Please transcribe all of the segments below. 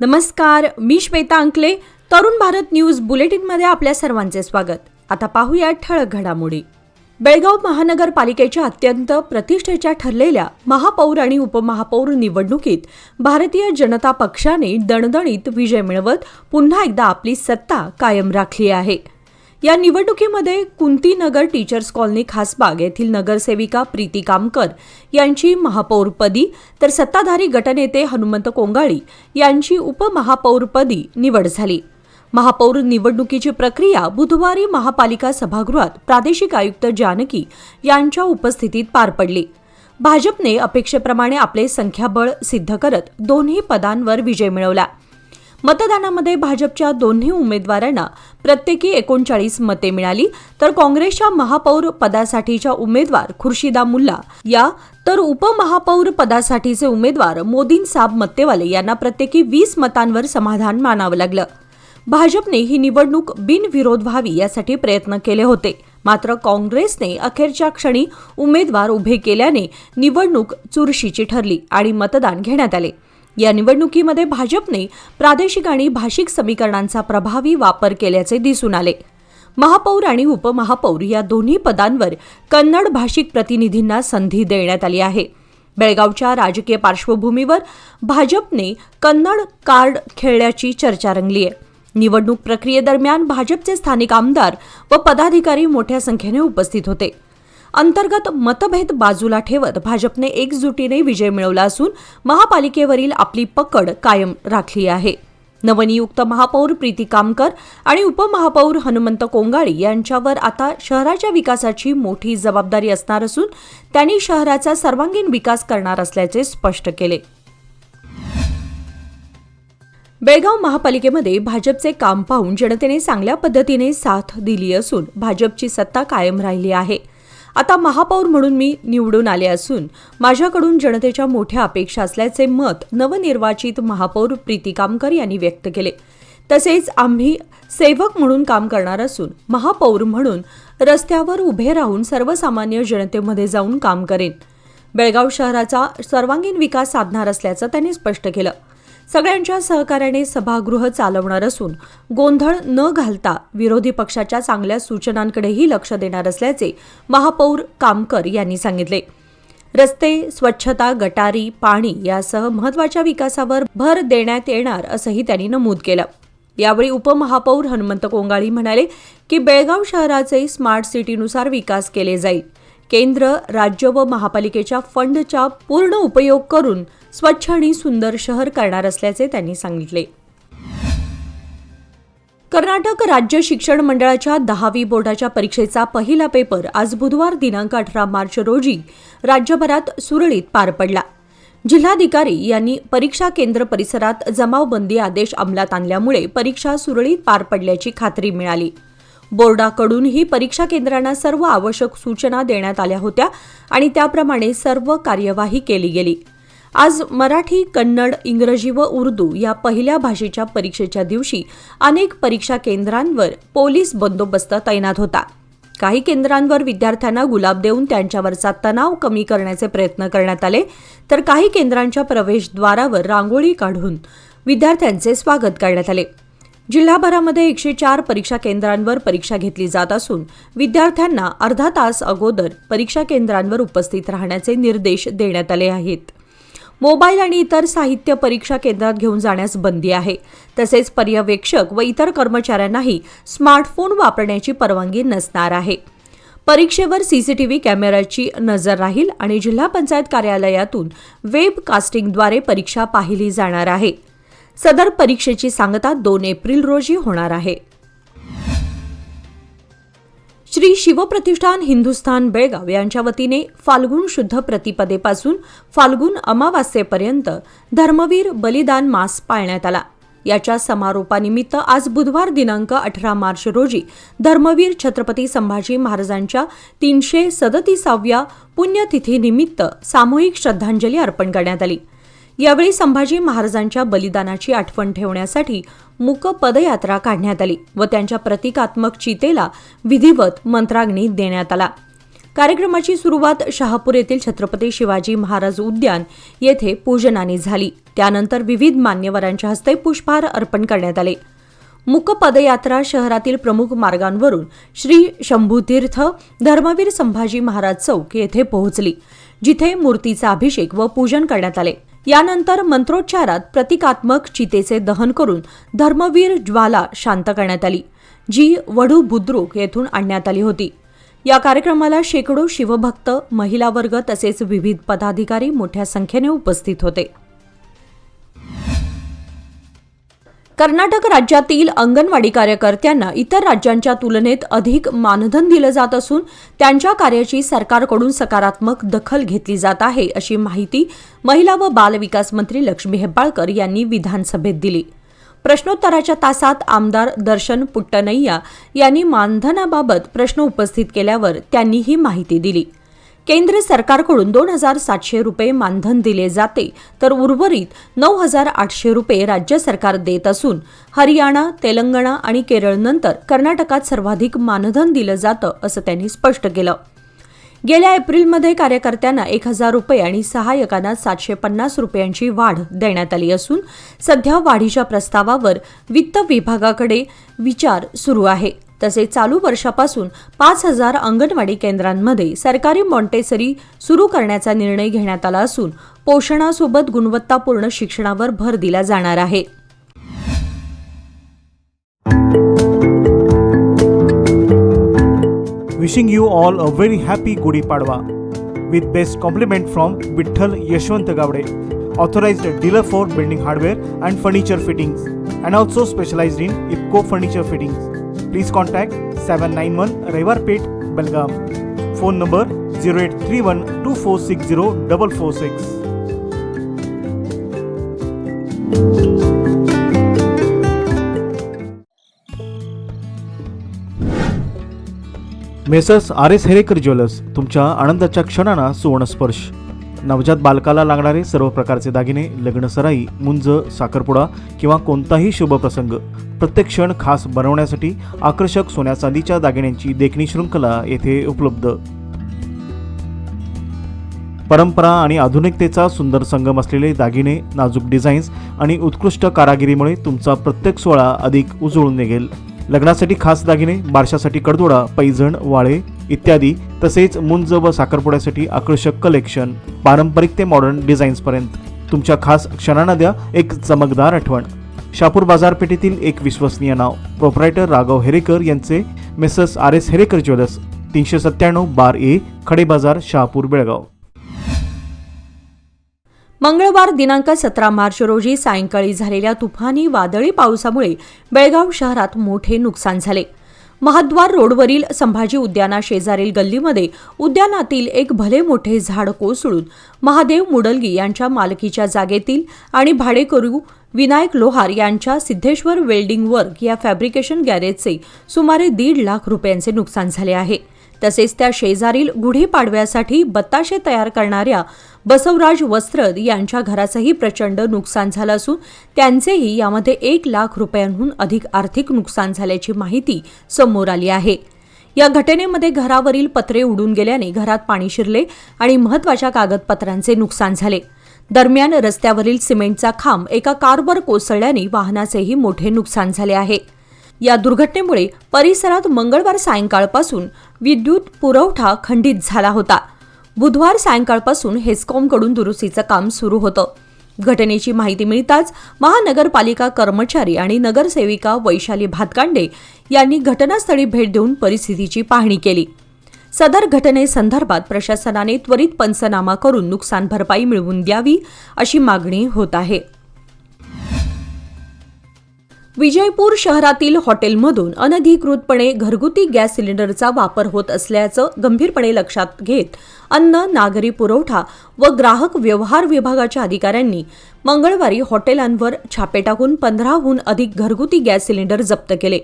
नमस्कार, मी श्वेता अंकले. तरुण भारत न्यूज बुलेटिनमध्ये आपल्या सर्वांचे स्वागत. आता पाहूया ठळक घडामोडी. बेळगाव महानगरपालिकेच्या अत्यंत प्रतिष्ठेच्या ठरलेल्या महापौर आणि उपमहापौर निवडणुकीत भारतीय जनता पक्षाने दणदणीत विजय मिळवत पुन्हा एकदा आपली सत्ता कायम राखली आहे. या निवडणुकीमध्ये कुंतीनगर टीचर्स कॉलनी खासबाग येथील नगरसेविका प्रीती कामकर यांची महापौरपदी तर सत्ताधारी गटनेते हनुमंत कोंगाळी यांची उपमहापौरपदी निवड झाली. महापौर निवडणुकीची प्रक्रिया बुधवारी महापालिका सभागृहात प्रादेशिक आयुक्त जानकी यांच्या उपस्थितीत पार पडली. भाजपने अपेक्षेप्रमाणे आपले संख्याबळ सिद्ध करत दोन्ही पदांवर विजय मिळवला. मतदानामध्ये भाजपच्या दोन्ही उमेदवारांना प्रत्येकी 39 मते मिळाली, तर काँग्रेसच्या महापौर पदासाठीच्या उमेदवार खुर्शिदा मुल्ला या तर उपमहापौर पदासाठीचे उमेदवार मोदीन साब मत्तेवाले यांना प्रत्येकी 20 मतांवर समाधान मानावं लागलं. भाजपने ही निवडणूक बिनविरोध व्हावी यासाठी प्रयत्न केले होते, मात्र काँग्रेसने अखेरच्या क्षणी उमेदवार उभे केल्याने निवडणूक चुरशीची ठरली आणि मतदान घेण्यात आले. या निवडणुकीमध्ये भाजपने प्रादेशिक आणि भाषिक समीकरणांचा प्रभावी वापर केल्याचे दिसून आले. महापौर आणि उपमहापौर या दोन्ही पदांवर कन्नड भाषिक प्रतिनिधींना संधी देण्यात आली आहे. बेळगावच्या राजकीय पार्श्वभूमीवर भाजपने कन्नड कार्ड खेळल्याची चर्चा रंगली आहे. निवडणूक प्रक्रियेदरम्यान भाजपचे स्थानिक आमदार व पदाधिकारी मोठ्या संख्येने उपस्थित होते. अंतर्गत मतभेद बाजूला ठेवत भाजपने एकजुटीने विजय मिळवला असून महापालिकेवरील आपली पकड कायम राखली आहे. नवनियुक्त महापौर प्रीती कामकर आणि उपमहापौर हनुमंत कोंगाळी यांच्यावर आता शहराच्या विकासाची मोठी जबाबदारी असणार असून त्यांनी शहराचा सर्वांगीण विकास करणार असल्याचे स्पष्ट केले. बेळगाव महापालिकेमध्ये भाजपचे काम पाहून जनतेने चांगल्या पद्धतीने साथ दिली असून भाजपची सत्ता कायम राहिली आहे. आता महापौर म्हणून मी निवडून आले असून माझ्याकडून जनतेच्या मोठ्या अपेक्षा असल्याचे मत नवनिर्वाचित महापौर प्रीती कामकर यांनी व्यक्त केले. तसेच आम्ही सेवक म्हणून काम करणार असून महापौर म्हणून रस्त्यावर उभे राहून सर्वसामान्य जनतेमध्ये जाऊन काम करेन. बेळगाव शहराचा सर्वांगीण विकास साधणार असल्याचं त्यांनी स्पष्ट केलं. सगळ्यांच्या सहकार्याने सभागृह चालवणार असून गोंधळ न घालता विरोधी पक्षाच्या चांगल्या सूचनांकडेही लक्ष देणार असल्याचे महापौर कामकर यांनी सांगितले. रस्ते, स्वच्छता, गटारी, पाणी यासह महत्त्वाच्या विकासावर भर देण्यात येणार असंही त्यांनी नमूद केलं. यावेळी उपमहापौर हनुमंत कोंगाळी म्हणाले की बेळगाव शहराचे स्मार्ट सिटीनुसार विकास केले जाईल. केंद्र, राज्य व महापालिकेच्या फंडचा पूर्ण उपयोग करून स्वच्छ आणि सुंदर शहर करणार असल्याचे त्यांनी सांगितले. कर्नाटक राज्य शिक्षण मंडळाच्या 10वी बोर्डाच्या परीक्षेचा पहिला पेपर आज बुधवार दिनांक 18 मार्च रोजी राज्यभरात सुरळीत पार पडला. जिल्हाधिकारी यांनी परीक्षा केंद्र परिसरात जमावबंदी आदेश अंमलात आणल्यामुळे परीक्षा सुरळीत पार पडल्याची खात्री मिळाली. बोर्डाकडूनही परीक्षा केंद्रांना सर्व आवश्यक सूचना देण्यात आल्या होत्या आणि त्याप्रमाणे सर्व कार्यवाही केली गेली. आज मराठी, कन्नड, इंग्रजी व उर्दू या पहिल्या भाषेच्या परीक्षेच्या दिवशी अनेक परीक्षा केंद्रांवर पोलीस बंदोबस्त तैनात होता. काही केंद्रांवर विद्यार्थ्यांना गुलाब देऊन त्यांच्यावरचा तणाव कमी करण्याचे प्रयत्न करण्यात आले, तर काही केंद्रांच्या प्रवेशद्वारावर रांगोळी काढून विद्यार्थ्यांचे स्वागत करण्यात आले. जिल्हाभरामध्ये 104 परीक्षा केंद्रांवर परीक्षा घेतली जात असून विद्यार्थ्यांना अर्धा तास अगोदर परीक्षा केंद्रांवर उपस्थित राहण्याचे निर्देश देण्यात आले आहेत. मोबाईल आणि इतर साहित्य परीक्षा केंद्रात घेऊन जाण्यास बंदी आहे. तसेच पर्यवेक्षक व इतर कर्मचाऱ्यांनाही स्मार्टफोन वापरण्याची परवानगी नसणार आहे. परीक्षेवर सीसीटीव्ही कॅमेऱ्याची नजर राहील आणि जिल्हा पंचायत कार्यालयातून वेब कास्टिंगद्वारे परीक्षा पाहिली जाणार आहे. सदर परीक्षेची सांगता 2 एप्रिल रोजी होणार आहे. श्री शिवप्रतिष्ठान हिंदुस्थान बेळगाव यांच्या वतीने फाल्गुन शुद्ध प्रतिपदेपासून फाल्गुन अमावास्येपर्यंत धर्मवीर बलिदान मास पाळण्यात आला. याच्या समारोपानिमित्त आज बुधवार दिनांक 18 मार्च रोजी धर्मवीर छत्रपती संभाजी महाराजांच्या 337व्या पुण्यतिथीनिमित्त सामूहिक श्रद्धांजली अर्पण करण्यात आली. यावेळी संभाजी महाराजांच्या बलिदानाची आठवण ठेवण्यासाठी मूक पदयात्रा काढण्यात आली व त्यांच्या प्रतिकात्मक चितेला विधिवत मंत्राग्नी देण्यात आला. कार्यक्रमाची सुरुवात शहापूर येथील छत्रपती शिवाजी महाराज उद्यान येथे पूजनाने झाली। त्यानंतर विविध मान्यवरांच्या हस्ते पुष्पहार अर्पण करण्यात आले। मुक पदयात्रा शहरातील प्रमुख मार्गांवरून श्री शंभूतीर्थ धर्मवीर संभाजी महाराज चौक येथे पोहोचली, जिथे मूर्तीचा अभिषेक व पूजन करण्यात आले। यानंतर मंत्रोच्चारात प्रतिकात्मक चितेचे दहन करून धर्मवीर ज्वाला शांत करण्यात आली, जी वडू बुद्रुक येथून आणण्यात आली होती। या कार्यक्रमाला शेकडो शिवभक्त, महिला वर्ग तसेच विविध पदाधिकारी मोठ्या संख्येने उपस्थित होते। कर्नाटक राज्यातील अंगणवाडी कार्यकर्त्यांना इतर राज्यांच्या तुलनेत अधिक मानधन दिलं जात असून त्यांच्या कार्याची सरकारकडून सकारात्मक दखल घेतली जात आहे, अशी माहिती महिला व बाल विकास मंत्री लक्ष्मी हेब्बाळकर यांनी विधानसभेत दिली। प्रश्नोत्तराच्या तासात आमदार दर्शन पुट्टनय्या यांनी मानधनाबाबत प्रश्न उपस्थित केल्यावर त्यांनी ही माहिती दिली। केंद्र सरकारकडून 2,700 रुपये मानधन दिले जाते, तर उर्वरित 9,800 रुपये राज्य सरकार देत असून हरियाणा, तेलंगणा आणि केरळनंतर कर्नाटकात सर्वाधिक मानधन दिलं जातं, असं त्यांनी स्पष्ट केलं। गेल्या एप्रिलमध्ये कार्यकर्त्यांना 1,000 रुपये आणि सहाय्यकांना 750 रुपयांची वाढ देण्यात आली असून सध्या वाढीच्या प्रस्तावावर वित्त विभागाकडे विचार सुरू आहे। तसेच चालू वर्षापासून 5,000 अंगणवाडी केंद्रांमध्ये सरकारी मॉन्टेसरी सुरू करण्याचा निर्णय घेण्यात आला असून पोषणासोबत गुणवत्तापूर्ण शिक्षणावर भर दिला जाणार आहे। Wishing you all a very happy Gudi Padwa with best compliment from Vitthal Yashwant Gavde, authorized dealer for building hardware and furniture fittings, and also specialized in IPCO furniture fittings. Please contact 791 Raivar Pet, Belgaum. Phone number 0831 2460 446. Messrs RS Herekar jewellers, तुमच्या आनंदाच्या क्षणांना सुवर्णस्पर्श। नवजात बालकाला लागणारे सर्व प्रकारचे दागिने, लग्न सराई, मुंज, साखरपुडा किंवा कोणताही शुभ प्रसंग प्रत्येक क्षण खास बनवण्यासाठी आकर्षक सोन्या चांदीच्या दागिन्यांची देखणी शृंखला येथे उपलब्ध। परंपरा आणि आधुनिकतेचा सुंदर संगम असलेले दागिने, नाजूक डिझाईन्स आणि उत्कृष्ट कारागिरीमुळे तुमचा प्रत्येक सोहळा अधिक उजळून निघेल। लग्नासाठी खास दागिने, बारशासाठी कडदोडा, पैजण, वाळे इत्यादी, तसेच मुंज व साखरपुड्यासाठी आकर्षक कलेक्शन, पारंपरिक ते मॉडर्न डिझाईन्स पर्यंत तुमच्या खास क्षणांना द्या एक चमकदार आठवण। शापूर बाजारपेठेतील एक विश्वसनीय नाव, प्रोप्रायटर राघव हेरेकर यांचे मेसर्स RS हेरेकर ज्वेलर्स, 397 बार ए, खडे बाजार, शहापूर, बेळगाव। मंगळवार दिनांक 17 मार्च रोजी सायंकाळी झालेल्या तुफानी वादळी पावसामुळे बेळगाव शहरात मोठे नुकसान झाले। महाद्वार रोडवरील संभाजी उद्याना शेजारील गल्लीमध्ये उद्यानातील एक भले मोठे झाड कोसळून महादेव मुडलगी यांच्या मालकीच्या जागेतील आणि भाडेकरू विनायक लोहार यांच्या सिद्धेश्वर वेल्डिंग वर्क या फॅब्रिकेशन गॅरेजचे सुमारे 1.5 लाख रुपयांचे नुकसान झाले आहे। तसेच त्या शेजारील गुढीपाडव्यासाठी बत्ताशे तयार करणाऱ्या बसवराज वस्त्र यांच्या घराचंही प्रचंड नुकसान झालं असून त्यांचेही यामध्ये 1 लाख रुपयांहून अधिक आर्थिक नुकसान झाल्याची माहिती समोर आली आहे। या घटनेमध्ये घरावरील पत्रे उडून गेल्याने घरात पाणी शिरले आणि महत्त्वाच्या कागदपत्रांचे नुकसान झाले। दरम्यान रस्त्यावरील सिमेंटचा खांब एका कारवर कोसळल्याने वाहनाचेही मोठे नुकसान झाले आहे। या दुर्घटनेमुळे परिसरात मंगळवार सायंकाळपासून विद्युत पुरवठा खंडित झाला होता। बुधवार सायंकाळपासून हेस्कॉमकडून दुरुस्तीचं काम सुरू होतं। घटनेची माहिती मिळताच महानगरपालिका कर्मचारी आणि नगरसेविका वैशाली भातकांडे यांनी घटनास्थळी भेट देऊन परिस्थितीची पाहणी केली। सदर घटनेसंदर्भात प्रशासनाने त्वरित पंचनामा करून नुकसान भरपाई मिळवून द्यावी अशी मागणी होत आहे। विजयपूर शहरातील हॉटेलमधून अनधिकृतपणे घरगुती गॅस सिलेंडरचा वापर होत असल्याचं गंभीरपणे लक्षात घेत अन्न, नागरी पुरवठा व ग्राहक व्यवहार विभागाच्या अधिकाऱ्यांनी मंगळवारी हॉटेलांवर छापे टाकून 15हून अधिक घरगुती गॅस सिलेंडर जप्त केले।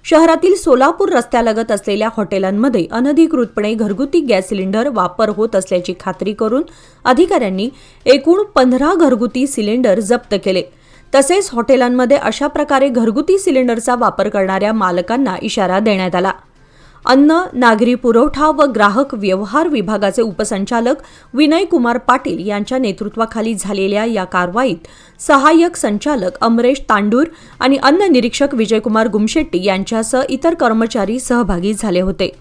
शहरातील सोलापूर रस्त्यालगत असलेल्या हॉटेलांमध्ये अनधिकृतपणे घरगुती गॅस सिलेंडर वापर होत असल्याची खात्री करून अधिकाऱ्यांनी एकूण 15 घरगुती सिलेंडर जप्त केले। तसेच हॉटेलांमध्ये अशा प्रकारे घरगुती सिलेंडरचा वापर करणाऱ्या मालकांना इशारा देण्यात आला। अन्न, नागरी पुरवठा व ग्राहक व्यवहार विभागाचे उपसंचालक विनय कुमार पाटील यांच्या नेतृत्वाखाली झालेल्या या कारवाईत सहाय्यक संचालक अमरेश तांडूर आणि अन्न निरीक्षक विजयकुमार गुमशेट्टी यांच्यासह इतर कर्मचारी सहभागी झाले होते.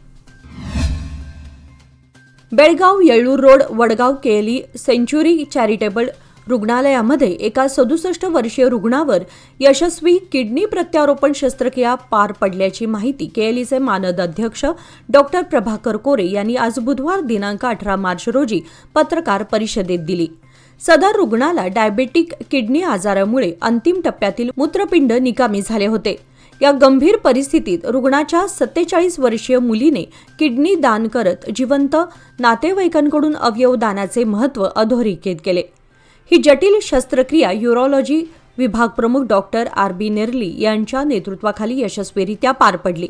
Belgaum Yellur road Vadgaon KLE century charitable रुग्णालयामध्ये एका 67 वर्षीय रुग्णावर यशस्वी किडनी प्रत्यारोपण शस्त्रक्रिया पार पडल्याची माहिती केएलईचे मानद अध्यक्ष डॉक्टर प्रभाकर कोरे यांनी आज बुधवार दिनांक 18 मार्च रोजी पत्रकार परिषदेत दिली. सदर रुग्णाला डायबेटिक किडनी आजारामुळे अंतिम टप्प्यातील मूत्रपिंड निकामी झाले होते. या गंभीर परिस्थितीत रुग्णाच्या 47 वर्षीय मुलीने किडनी दान करत जिवंत नातेवाईकांकडून अवयव दानाचे महत्त्व अधोरेखित केले. ही जटिल शस्त्रक्रिया युरोलॉजी विभाग प्रमुख डॉक्टर आर.बी. नेर्ली यांच्या नेतृत्वाखाली यशस्वीरित्या पार पडली.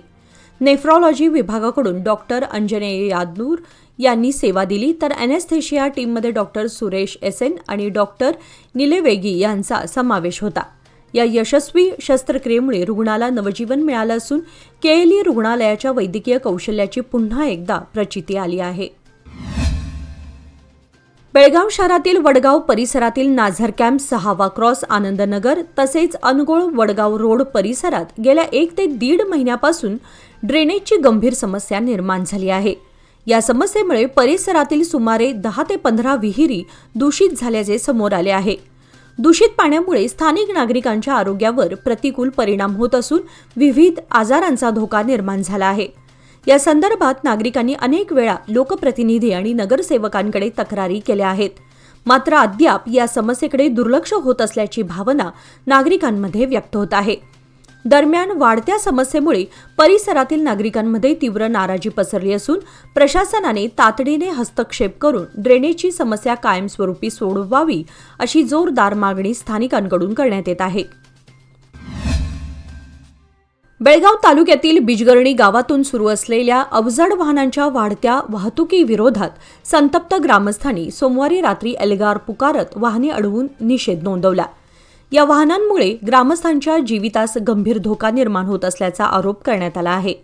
नेफ्रॉलॉजी विभागाकडून डॉक्टर अंजनेय यादनूर यांनी सेवा दिली, तर ॲनेस्थेशिया टीममध्ये डॉक्टर सुरेश एसएन आणि डॉक्टर निलेवेगी यांचा समावेश होता. या यशस्वी शस्त्रक्रियेमुळे रुग्णाला नवजीवन मिळालं असून केएलई रुग्णालयाच्या वैद्यकीय कौशल्याची पुन्हा एकदा प्रचिती आली आहे. बेळगाव शहरातील वडगाव परिसरातील नाझर कॅम्प, 6वा क्रॉस, आनंदनगर तसेच अनगोळ वडगाव रोड परिसरात गेल्या 1 ते 1.5 महिन्यापासून ड्रेनेजची गंभीर समस्या निर्माण झाली आहे. या समस्येमुळे परिसरातील सुमारे 10 ते 15 विहिरी दूषित झाल्याचे समोर आले आहे. दूषित पाण्यामुळे स्थानिक नागरिकांच्या आरोग्यावर प्रतिकूल परिणाम होत असून विविध आजारांचा धोका निर्माण झाला आहे. या संदर्भात नागरिकांनी अनेक वेळा लोकप्रतिनिधी आणि नगरसेवकांकडे तक्रारी केल्या आहेत. मात्र अद्याप या समस्येकडे दुर्लक्ष होत असल्याची भावना नागरिकांमध्ये व्यक्त होत आहे. दरम्यान वाढत्या समस्येमुळे परिसरातील नागरिकांमध्ये तीव्र नाराजी पसरली असून प्रशासनाने तातडीने हस्तक्षेप करून ड्रेनेजची समस्या कायमस्वरूपी सोडवावी अशी जोरदार मागणी स्थानिकांकडून करण्यात येत आहे. बेळगाव तालुक्यातील बिजगर्णी गावातून सुरू असलेल्या अवजड वाहनांच्या वाढत्या वाहतुकीविरोधात संतप्त ग्रामस्थांनी सोमवारी रात्री एल्गार पुकारत वाहने अडवून निषेध नोंदवला. या वाहनांमुळे ग्रामस्थांच्या जीवितास गंभीर धोका निर्माण होत असल्याचा आरोप करण्यात आला आहे.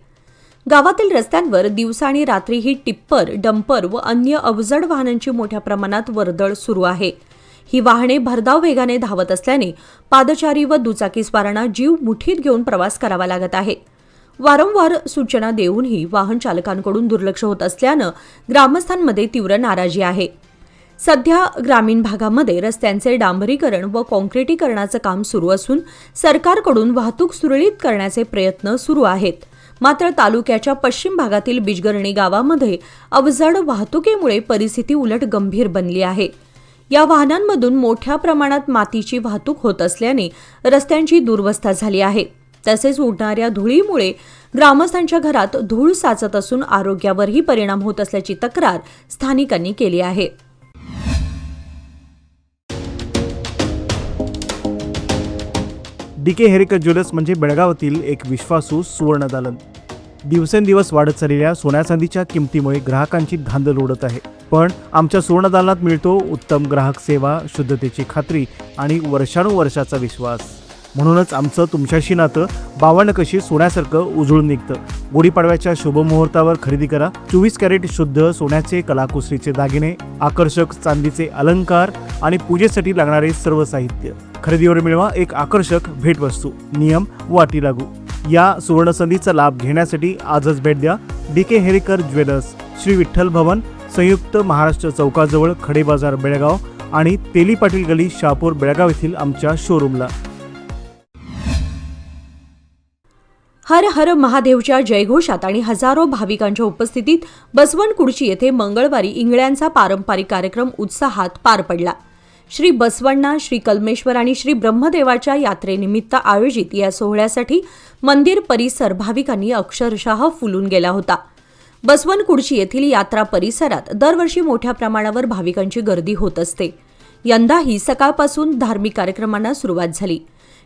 गावातील रस्त्यांवर दिवसा आणि रात्रीही टिप्पर, डंपर व अन्य अवजड वाहनांची मोठ्या प्रमाणात वर्दळ सुरू आहे. ही वाहने भरधाव वेगाने धावत असल्याने पादचारी व दुचाकीस्वारांना जीव मुठीत घेऊन प्रवास करावा लागत आहे. वारंवार सूचना देऊनही वाहन चालकांकडून दुर्लक्ष होत असल्यानं ग्रामस्थांमध्ये तीव्र नाराजी आहे. सध्या ग्रामीण भागामध्ये रस्त्यांचे डांबरीकरण व काँक्रिटीकरणाचं काम सुरू असून सरकारकडून वाहतूक सुरळीत करण्याचे प्रयत्न सुरू आहेत. मात्र तालुक्याच्या पश्चिम भागातील बिजगर्णी गावामध्ये अवजड वाहतुकीमुळे परिस्थिती उलट गंभीर बनली आहे. या वाहनांमधून मोठ्या प्रमाणात मातीची वाहतूक होत असल्याने रस्त्यांची दुरवस्था झाली आहे. तसेच उडणाऱ्या धुळीमुळे ग्रामस्थांच्या घरात धूळ साचत असून आरोग्यावरही परिणाम होत असल्याची तक्रार स्थानिकांनी केली आहे. डी.के. हेरेकर ज्वेलर्स म्हणजे बेळगावातील एक विश्वासू सुवर्ण दालन. दिवसेंदिवस वाढत चाललेल्या सोन्या चांदीच्या किमतीमुळे ग्राहकांची धांदल उडत आहे. पण आमच्या सुवर्ण दालनात मिळतो उत्तम ग्राहक सेवा, शुद्धतेची खात्री आणि वर्षानुवर्षाचा विश्वास. म्हणूनच आमचं तुमच्याशी नातं 52 कशी सोन्यासारखं उजळून निघतं. गुढीपाडव्याच्या शुभमुहूर्तावर खरेदी करा 24 कॅरेट शुद्ध सोन्याचे कलाकुसरीचे दागिने, आकर्षक चांदीचे अलंकार आणि पूजेसाठी लागणारे सर्व साहित्य. खरेदीवर मिळवा एक आकर्षक भेटवस्तू. नियम व अटी लागू. या सुवर्ण संधीचा लाभ घेण्यासाठी आजच भेट द्या डी.के. हेरेकर ज्वेलर्स, श्री विठ्ठल भवन, संयुक्त महाराष्ट्र चौकाजवळ, खडे बाजार, बेळगाव आणि तेली पाटील गली, शहापूर, बेळगाव येथील आमच्या शोरूमला. हर हर महादेवच्या जयघोषात आणि हजारो भाविकांच्या उपस्थितीत बसवणकुडची येथे मंगळवारी इंगळ्यांचा पारंपरिक कार्यक्रम उत्साहात पार पडला. श्री बसवण्णा, श्री कल्मेश्वर आणि श्री ब्रह्मदेवाच्या यात्रेनिमित्त आयोजित या सोहळ्यासाठी मंदिर परिसर भाविकांनी अक्षरशः फुलून गेला होता. बसवणकुडची येथील यात्रा परिसरात दरवर्षी मोठ्या प्रमाणावर भाविकांची गर्दी होत असते. यंदाही सकाळपासून धार्मिक कार्यक्रमांना सुरुवात झाली.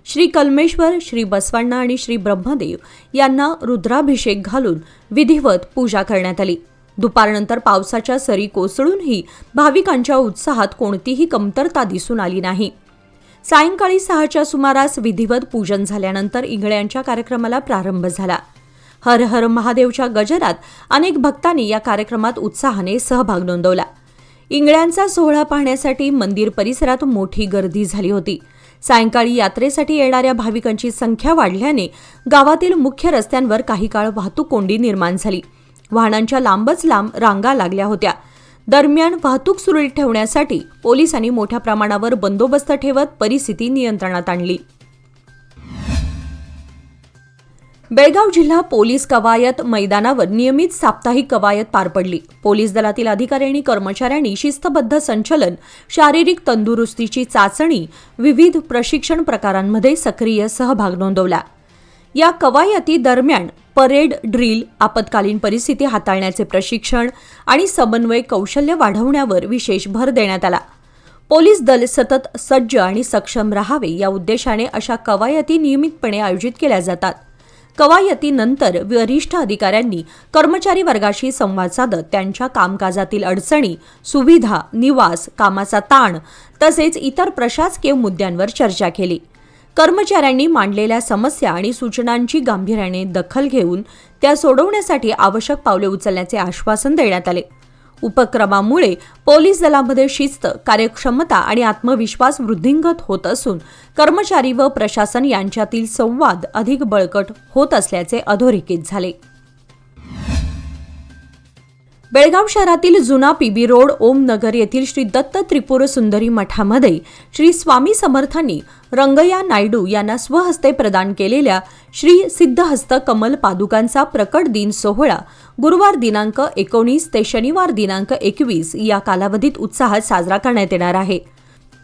श्री कल्मेश्वर, श्री बसवण्णा आणि श्री ब्रह्मदेव यांना रुद्राभिषेक घालून विधिवत पूजा करण्यात आली. दुपारनंतर पावसाच्या सरी कोसळूनही भाविकांच्या उत्साहात कोणतीही कमतरता दिसून आली नाही. सायंकाळी 6च्या सुमारास विधिवत पूजन झाल्यानंतर इंगळ्यांच्या कार्यक्रमाला प्रारंभ झाला. हर हर महादेवच्या गजरात अनेक भक्तांनी या कार्यक्रमात उत्साहाने सहभाग नोंदवला. इंगळ्यांचा सोहळा पाहण्यासाठी मंदिर परिसरात मोठी गर्दी झाली होती. सायंकाळी यात्रेसाठी येणाऱ्या भाविकांची संख्या वाढल्याने गावातील मुख्य रस्त्यांवर काही काळ वाहतूक कोंडी निर्माण झाली. वाहनांच्या लांबच लांब रांगा लागल्या होत्या. दरम्यान वाहतूक सुरळीत ठेवण्यासाठी पोलिसांनी मोठ्या प्रमाणावर बंदोबस्त ठेवत परिस्थिती नियंत्रणात आणली. बेळगाव जिल्हा पोलीस कवायत मैदानावर नियमित साप्ताहिक कवायत पार पडली. पोलीस दलातील अधिकारी आणि कर्मचाऱ्यांनी शिस्तबद्ध संचलन, शारीरिक तंदुरुस्तीची चाचणी, विविध प्रशिक्षण प्रकारांमध्ये सक्रिय सहभाग नोंदवला. या कवायती दरम्यान परेड, ड्रिल, आपत्कालीन परिस्थिती हाताळण्याचे प्रशिक्षण आणि समन्वय कौशल्य वाढवण्यावर विशेष भर देण्यात आला. पोलीस दल सतत सज्ज आणि सक्षम राहावे या उद्देशाने अशा कवायती नियमितपणे आयोजित केल्या जातात. कवायतीनंतर वरिष्ठ अधिकाऱ्यांनी कर्मचारी वर्गाशी संवाद साधत त्यांच्या कामकाजातील अडचणी, सुविधा, निवास, कामाचा ताण तसेच इतर प्रशासकीय मुद्द्यांवर चर्चा केली. कर्मचाऱ्यांनी मांडलेल्या समस्या आणि सूचनांची गांभीर्याने दखल घेऊन त्या सोडवण्यासाठी आवश्यक पावले उचलण्याचे आश्वासन देण्यात आले. उपक्रमामुळे पोलीस दलामध्ये शिस्त, कार्यक्षमता आणि आत्मविश्वास वृद्धिंगत होत असून कर्मचारी व प्रशासन यांच्यातील संवाद अधिक बळकट होत असल्याचे अधोरेखित झाले. बेळगाव शहरातील जुना पीबी रोड ओमनगर येथील श्री दत्त त्रिपुर सुंदरी मठामध्ये श्री स्वामी समर्थांनी रंगय्या नायडू यांना स्वहस्ते प्रदान केलेल्या श्री सिद्धहस्त कमल पादुकांचा प्रकट दिन सोहळा गुरुवार दिनांक 19 ते शनिवार दिनांक 21 या कालावधीत उत्साहात साजरा करण्यात येणार आहे.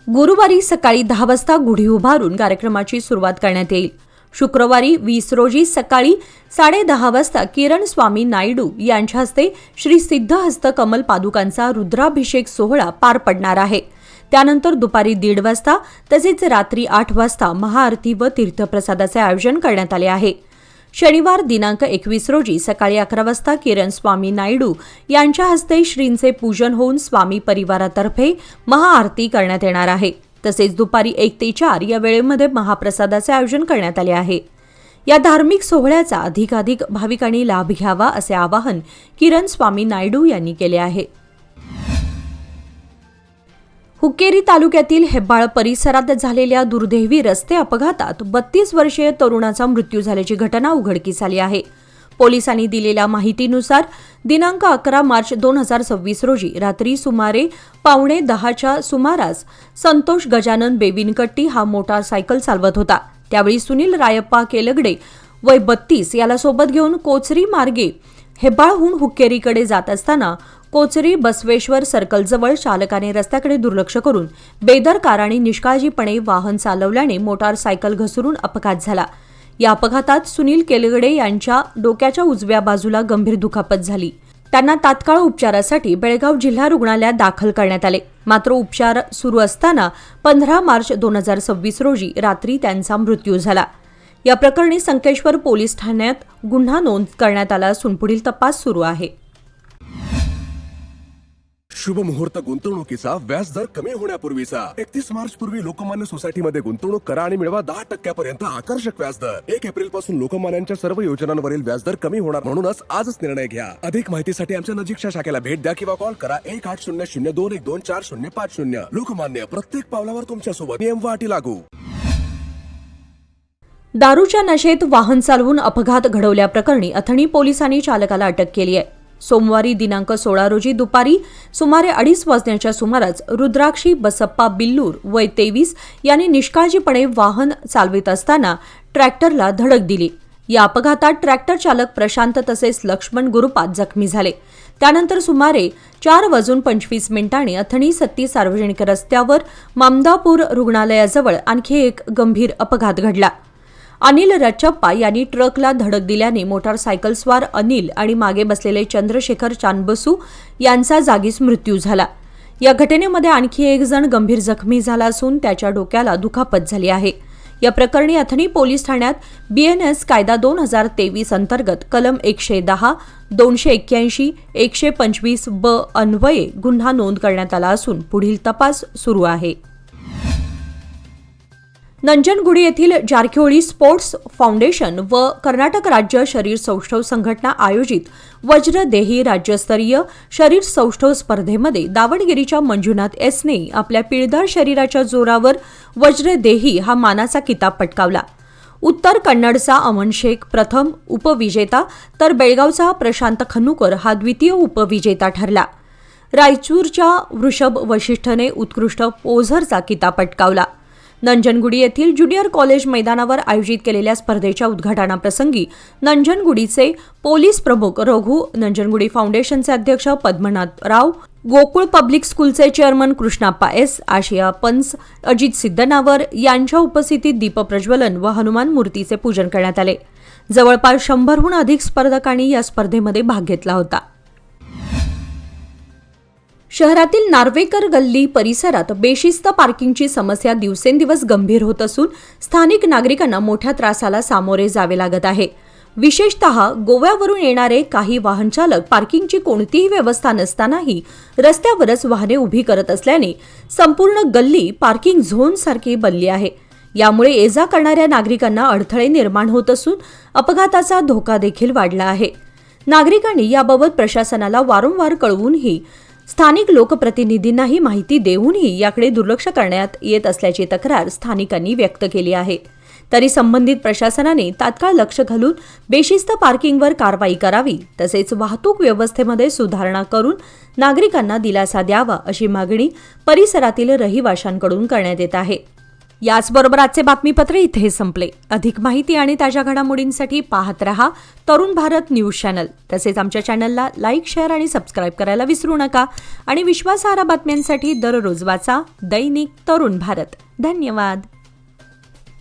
गुरुवारी सकाळी 10 वाजता गुढी उभारून कार्यक्रमाची सुरुवात करण्यात येईल. शुक्रवारी 20 रोजी सकाळी 10:30 वाजता किरण स्वामी नायडू यांच्या हस्ते श्री सिद्धहस्त कमल पादुकांचा रुद्राभिषेक सोहळा पार पडणार आहे. त्यानंतर दुपारी 1:30 वाजता तसेच रात्री 8 वाजता महाआरती व तीर्थप्रसादाचे आयोजन करण्यात आले आहे. शनिवार दिनांक 21 रोजी सकाळी 11 वाजता किरण स्वामी नायडू यांच्या हस्ते श्रींचे पूजन होऊन स्वामी परिवारातर्फे महाआरती करण्यात येणार आहे. तसेच दुपारी 1 ते 4 या वेळेमध्ये महाप्रसादाचे आयोजन करण्यात आले आहे. या धार्मिक सोहळ्याचा अधिकाधिक भाविकांनी लाभ घ्यावा असे आवाहन किरण स्वामी नायडू यांनी केले आहे. हुक्केरी तालुक्यातील हेब्बाळ परिसरात झालेल्या दुर्दैवी रस्ते अपघातात 32 वर्षीय तरुणाचा मृत्यू झाल्याची घटना उघडकीस आली आहे. पोलिसांनी दिलेल्या माहितीनुसार दिनांक 11 मार्च 2026 रोजी रात्री सुमारे 9:15च्या सुमारास संतोष गजानन बेविनकट्टी हा मोटारसायकल चालवत होता. त्यावेळी सुनील रायप्पा केलगडे वय 32 याला सोबत घेऊन कोचरी मार्गे हेब्बाळहून हुक्केरीकडे जात असताना कोचरी बसवेश्वर सर्कलजवळ चालकाने रस्त्याकडे दुर्लक्ष करून बेदरकार आणि निष्काळजीपणे वाहन चालवल्याने मोटारसायकल घसरून अपघात झाला. या अपघातात सुनील केलगडे यांच्या डोक्याच्या उजव्या बाजूला गंभीर दुखापत झाली. त्यांना तात्काळ उपचारासाठी बेळगाव जिल्हा रुग्णालयात दाखल करण्यात आले. मात्र उपचार सुरू असताना 15 मार्च 2026 रोजी रात्री त्यांचा मृत्यू झाला. या प्रकरणी संकेश्वर पोलीस ठाण्यात गुन्हा नोंद करण्यात आला असून पुढील तपास सुरू आहे. शुभ मुहूर्त गुंतवणुकीचा व्याजदर कमी होण्यापूर्वीचा 31 मार्च पूर्वी लोकमान्य सोसायटीमध्ये गुंतवणूक करा आणि मिळवा 10% आकर्षक व्याजदर. 1 एप्रिल पासून लोकमान्यांच्या सर्व योजनांवरील व्याजदर कमी होणार, म्हणूनच आजच निर्णय घ्या. अधिक माहितीसाठी आमच्या नजीकच्या शाखेला भेट द्या किंवा कॉल करा 1800-212-4050. लोकमान्य, प्रत्येक पावलावर तुमच्या सोबत. नियम व अटी लागू. दारूच्या नशेत वाहन चालवून अपघात घडवल्याप्रकरणी अथणी पोलिसांनी चालकाला अटक केली आहे. सोमवारी दिनांक 16 रोजी दुपारी सुमारे 2:30 वाजण्याच्या सुमारास रुद्राक्षी बसप्पा बिल्लूर वय 23 यांनी निष्काळजीपणे वाहन चालवित असताना ट्रॅक्टरला धडक दिली. या अपघातात ट्रॅक्टर चालक प्रशांत तसेच लक्ष्मण गुरुपात जखमी झाले. त्यानंतर सुमारे 4:25 अथणी सत्ती सार्वजनिक रस्त्यावर मामदापूर रुग्णालयाजवळ आणखी एक गंभीर अपघात घडला. अनिल रचप्पा यांनी ट्रकला धडक दिल्याने मोटारसायकल स्वार अनिल आणि मागे बसलेले चंद्रशेखर चांदबसू यांचा जागीच मृत्यू झाला. या घटनेमध्ये आणखी एक जण गंभीर जखमी झाला असून त्याच्या डोक्याला दुखापत झाली आहे. या प्रकरणी अथणी पोलीस ठाण्यात BNS कायदा 2023 अंतर्गत कलम 110, 281, 125B अन्वये गुन्हा नोंद करण्यात आला असून पुढील तपास सुरू आहे. नंजनगुडी येथील जारकिहोळी स्पोर्ट्स फाउंडेशन व कर्नाटक राज्य शरीर सौष्ठव संघटना आयोजित वज्रदेही राज्यस्तरीय शरीर सौष्ठव स्पर्धेमध्ये दावणगिरीच्या मंजुनाथ एसने आपल्या पिळदार शरीराच्या जोरावर वज्रदेही हा मानाचा किताब पटकावला. उत्तर कन्नडचा अमन शेख प्रथम उपविजेता तर बेळगावचा प्रशांत खनुकर हा द्वितीय उपविजेता ठरला. रायचूरच्या वृषभ वशिष्ठने उत्कृष्ट पोझरचा किताब पटकावला. नंजनगुडी येथील ज्युनियर कॉलेज मैदानावर आयोजित केलेल्या स्पर्धेच्या उद्घाटनाप्रसंगी नंजनगुडीचे पोलीस प्रमुख रघु, नंजनगुडी फाउंडेशनचे अध्यक्ष पद्मनाथ राव, गोकुळ पब्लिक स्कूलचे चेअरमन कृष्णाप्पा एस, आशिया पंच अजित सिद्धनावर यांच्या उपस्थितीत दीप प्रज्वलन व हनुमान मूर्तीचे पूजन करण्यात आले. जवळपास 100हून अधिक स्पर्धकांनी या स्पर्धेमध्ये भाग घेतला होता. शहरातील नार्वेकर गल्ली परिसरात बेशिस्त पार्किंगची समस्या दिवसेंदिवस गंभीर होत असून स्थानिक नागरिकांना मोठ्या त्रासाला सामोरे जावे लागत आहे. विशेषतः गोव्यावरून येणारे काही वाहनचालक पार्किंगची कोणतीही व्यवस्था नसतानाही रस्त्यावरच वाहने उभी करत असल्याने संपूर्ण गल्ली पार्किंग झोनसारखी बनली आहे. यामुळे ये जा करणाऱ्या नागरिकांना अडथळे निर्माण होत असून अपघाताचा धोका देखील वाढला आहे. नागरिकांनी याबाबत प्रशासनाला वारंवार कळवूनही स्थानिक लोकप्रतिनिधींनाही माहिती देऊनही याकडे दुर्लक्ष करण्यात येत असल्याची तक्रार स्थानिकांनी व्यक्त केली आहे. तरी संबंधित प्रशासनाने तात्काळ लक्ष घालून बेशिस्त पार्किंगवर कारवाई करावी तसेच वाहतूक व्यवस्थेमध्ये सुधारणा करून नागरिकांना दिलासा द्यावा अशी मागणी परिसरातील रहिवाशांकडून करण्यात येत आहे. याचबरोबर आजचे बातमीपत्र इथे संपले. अधिक माहिती आणि ताज्या घडामोडींसाठी पाहत रहा तरुण भारत न्यूज चॅनल. तसेच आमच्या चॅनलला लाईक, शेअर आणि सबस्क्राईब करायला विसरू नका. आणि विश्वासार्ह बातम्यांसाठी दररोज वाचा दैनिक तरुण भारत. धन्यवाद.